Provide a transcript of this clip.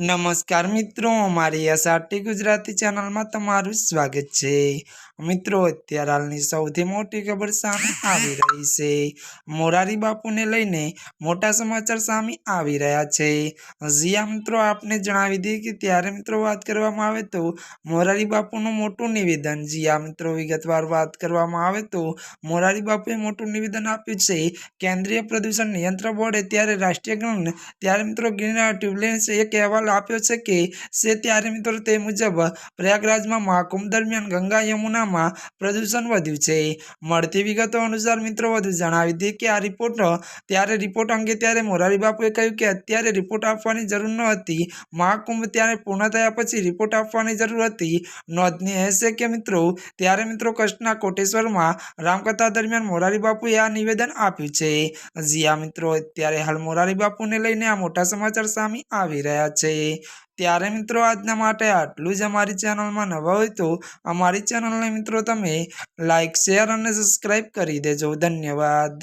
नमस्कार मित्रों, अमारी एसआरटी गुजराती चैनल में तमारुं स्वागत है। मित्रों, अत्यार हालनी सौथी मोटी खबर सामे आवी रही है। मोरारी बापू ने लईने मोटा समाचार सामे आवी रह्या छे। जी आ मित्रों, आपने जणावी दीए कि त्यारे मित्रों बात करवामां आवे तो मोरारी बापूनुं मोटुं निवेदन। जी आ मित्रों, विगतवार बात करवामां आवे तो मोरारी बापूए मोटुं निवेदन आप्युं छे। केंद्रीय प्रदूषण नियंत्रण बोर्डे त्यारे राष्ट्रीय गण त्यारे मित्रों गिरनार ट्रिब्यूनल्स एक अहेवाल आप्यो छे के त्यारे मित्रों ते मुजब प्रयागराज में महाकुंभ दरमियान गंगा यमुना में प्रदूषण वध्युं छे। मळती विगतो अनुसार मित्रों वधु जणावी दीए के आ रिपोर्ट अंगे त्यारे मोरारी बापुए कह्युं के अत्यारे रिपोर्ट आपवानी जरूर न हती। महाकुंभ त्यारे पूर्ण थया पछी रिपोर्ट आपवानी जरूर हती। नोंधनीय छे के मित्रों त्यारे मित्रों कच्छना कोटेश्वर में रामकथा दरमियान मोरारी बापुए आ निवेदन आप्युं छे। जी आ मित्रों, त्यारे हाल मोरारी बापू ने लईने आ मोटा समाचार सामे आवी रह्या छे। त्यारे मित्रों आजना माटे आटलुं ज। अमारी चेनल में नवा होय तो अमारी चेनल ने मित्रों तमे लाइक शेर और सब्सक्राइब करी देजो। धन्यवाद।